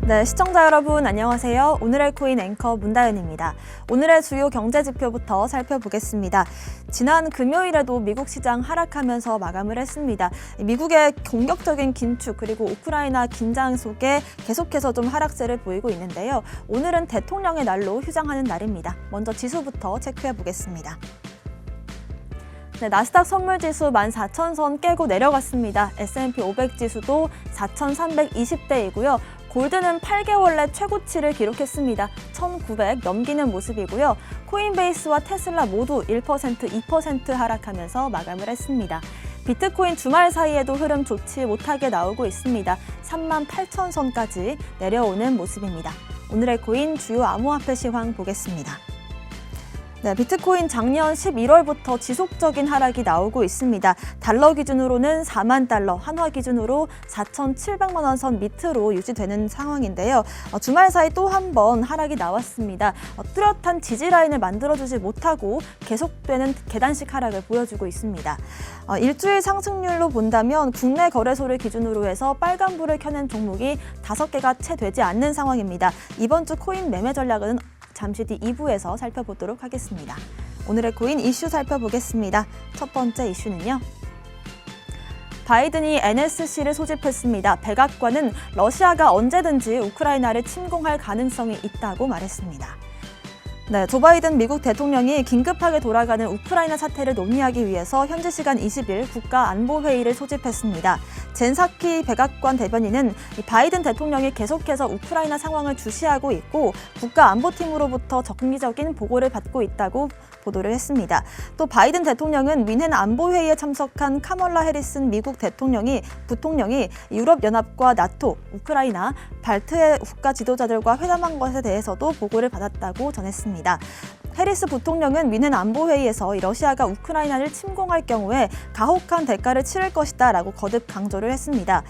네, 시청자 여러분 안녕하세요. 오늘의 코인 앵커 문다은입니다. 오늘의 주요 경제 지표부터 살펴보겠습니다. 지난 금요일에도 미국 시장 하락하면서 마감을 했습니다. 미국의 공격적인 긴축 그리고 우크라이나 긴장 속에 계속해서 좀 하락세를 보이고 있는데요. 오늘은 대통령의 날로 휴장하는 날입니다. 먼저 지수부터 체크해 보겠습니다. 네, 나스닥 선물지수 14,000선 깨고 내려갔습니다. S&P 500 지수도 4,320대이고요. 골드는 8개월 내 최고치를 기록했습니다. 1,900 넘기는 모습이고요. 코인베이스와 테슬라 모두 1%, 2% 하락하면서 마감을 했습니다. 비트코인 주말 사이에도 흐름 좋지 못하게 나오고 있습니다. 38,000선까지 내려오는 모습입니다. 오늘의 코인 주요 암호화폐 시황 보겠습니다. 네, 비트코인 작년 11월부터 지속적인 하락이 나오고 있습니다. 달러 기준으로는 4만 달러, 한화 기준으로 4,700만 원 선 밑으로 유지되는 상황인데요. 주말 사이 또 한 번 하락이 나왔습니다. 뚜렷한 지지 라인을 만들어주지 못하고 계속되는 계단식 하락을 보여주고 있습니다. 일주일 상승률로 본다면 국내 거래소를 기준으로 해서 빨간불을 켜낸 종목이 5개가 채 되지 않는 상황입니다. 이번 주 코인 매매 전략은 잠시 뒤 2부에서 살펴보도록 하겠습니다. 오늘의 코인 이슈 살펴보겠습니다. 첫 번째 이슈는요. 바이든이 NSC를 소집했습니다. 백악관은 러시아가 언제든지 우크라이나를 침공할 가능성이 있다고 말했습니다. 네, 조 바이든 미국 대통령이 긴급하게 돌아가는 우크라이나 사태를 논의하기 위해서 현지 시간 20일 국가안보회의를 소집했습니다. 젠 사키 백악관 대변인은 바이든 대통령이 계속해서 우크라이나 상황을 주시하고 있고 국가안보팀으로부터 정기적인 보고를 받고 있다고 보도를 했습니다. 또 바이든 대통령은 뮌헨 안보회의에 참석한 카멀라 해리슨 미국 부통령이 유럽연합과 나토, 우크라이나, 발트해 국가 지도자들과 회담한 것에 대해서도 보고를 받았다고 전했습니다. 해리스 부통령은 뮌헨 안보회의에서 러시아가 우크라이나를 침공할 경우에 가혹한 대가를 치를 것이다 라고 거듭 강조를 했습니다.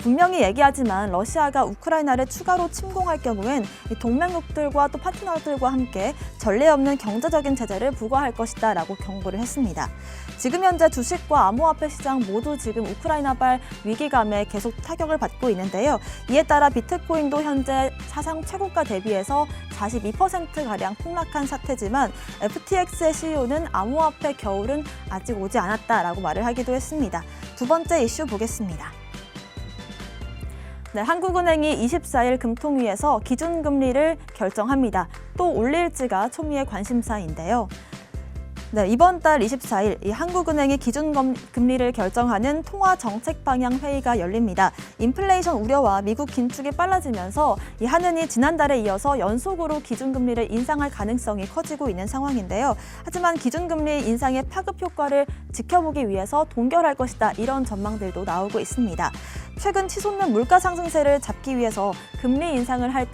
분명히 얘기하지만 러시아가 우크라이나를 추가로 침공할 경우엔 동맹국들과 또 파트너들과 함께 전례 없는 경제적인 제재를 부과할 것이다 라고 경고를 했습니다. 지금 현재 주식과 암호화폐 시장 모두 지금 우크라이나발 위기감에 계속 타격을 받고 있는데요. 이에 따라 비트코인도 현재 사상 최고가 대비해서 42%가량 폭락한 사태지만 FTX의 CEO는 암호화폐 겨울은 아직 오지 않았다라고 말을 하기도 했습니다. 두 번째 이슈 보겠습니다. 네, 한국은행이 24일 금통위에서 기준금리를 결정합니다. 또 올릴지가 초미의 관심사인데요. 네, 이번 달 24일 한국은행이 기준금리를 결정하는 통화정책방향회의가 열립니다. 인플레이션 우려와 미국 긴축이 빨라지면서 한은이 지난달에 이어서 연속으로 기준금리를 인상할 가능성이 커지고 있는 상황인데요. 하지만 기준금리 인상의 파급 효과를 지켜보기 위해서 동결할 것이다 이런 전망들도 나오고 있습니다. 최근 치솟는 물가 상승세를 잡기 위해서 금리 인상을 할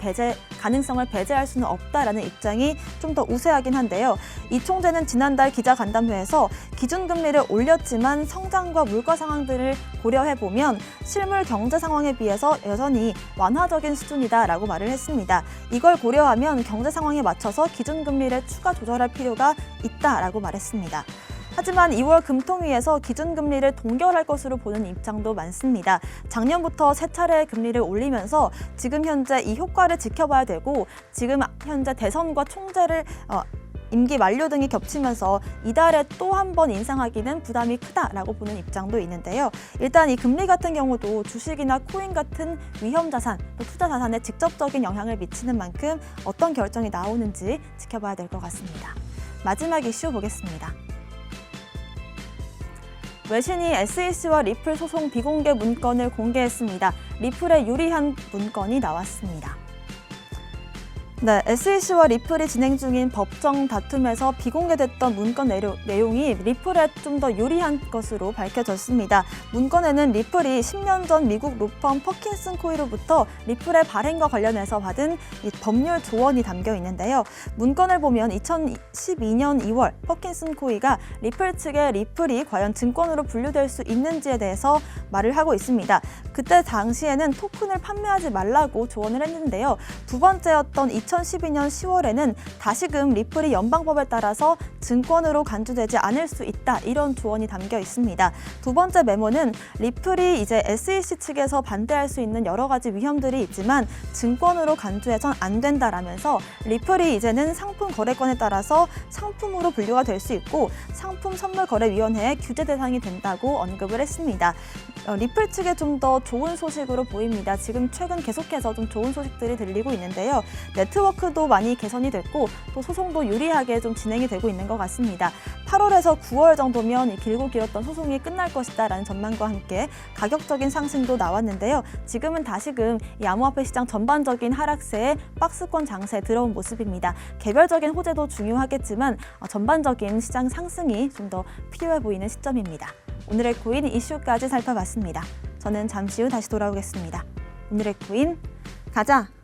가능성을 배제할 수는 없다라는 입장이 좀 더 우세하긴 한데요. 이 총재는 지난달 기자간담회에서 기준금리를 올렸지만 성장과 물가 상황들을 고려해보면 실물 경제 상황에 비해서 여전히 완화적인 수준이다라고 말을 했습니다. 이걸 고려하면 경제 상황에 맞춰서 기준금리를 추가 조절할 필요가 있다라고 말했습니다. 하지만 2월 금통위에서 기준금리를 동결할 것으로 보는 입장도 많습니다. 작년부터 세 차례 금리를 올리면서 지금 현재 이 효과를 지켜봐야 되고 지금 현재 대선과 총재를 임기 만료 등이 겹치면서 이달에 또 한 번 인상하기는 부담이 크다라고 보는 입장도 있는데요. 일단 이 금리 같은 경우도 주식이나 코인 같은 위험 자산, 또 투자 자산에 직접적인 영향을 미치는 만큼 어떤 결정이 나오는지 지켜봐야 될 것 같습니다. 마지막 이슈 보겠습니다. 외신이 SEC와 리플 소송 비공개 문건을 공개했습니다. 리플에 유리한 문건이 나왔습니다. 네, SEC와 리플이 진행 중인 법정 다툼에서 비공개됐던 문건 내용이 리플에 좀 더 유리한 것으로 밝혀졌습니다. 문건에는 리플이 10년 전 미국 로펌 퍼킨슨 코이로부터 리플의 발행과 관련해서 받은 법률 조언이 담겨 있는데요. 문건을 보면 2012년 2월 퍼킨슨 코이가 리플 측에 리플이 과연 증권으로 분류될 수 있는지에 대해서 말을 하고 있습니다. 그때 당시에는 토큰을 판매하지 말라고 조언을 했는데요. 두 번째였던 2012년 10월에는 다시금 리플이 연방법에 따라서 증권으로 간주되지 않을 수 있다, 이런 조언이 담겨 있습니다. 두 번째 메모는 리플이 이제 SEC 측에서 반대할 수 있는 여러 가지 위험들이 있지만 증권으로 간주해선 안 된다라면서 리플이 이제는 상품 거래권에 따라서 상품으로 분류가 될 수 있고 상품선물거래위원회의 규제 대상이 된다고 언급을 했습니다. 리플 측에 좀 더 좋은 소식으로 보입니다. 지금 최근 계속해서 좀 좋은 소식들이 들리고 있는데요. 네트워크도 많이 개선이 됐고 또 소송도 유리하게 좀 진행이 되고 있는 것 같습니다. 8월에서 9월 정도면 길고 길었던 소송이 끝날 것이다라는 전망과 함께 가격적인 상승도 나왔는데요. 지금은 다시금 이 암호화폐 시장 전반적인 하락세에 박스권 장세에 들어온 모습입니다. 개별적인 호재도 중요하겠지만 전반적인 시장 상승이 좀 더 필요해 보이는 시점입니다. 오늘의 코인 이슈까지 살펴봤습니다. 저는 잠시 후 다시 돌아오겠습니다. 오늘의 코인 가자!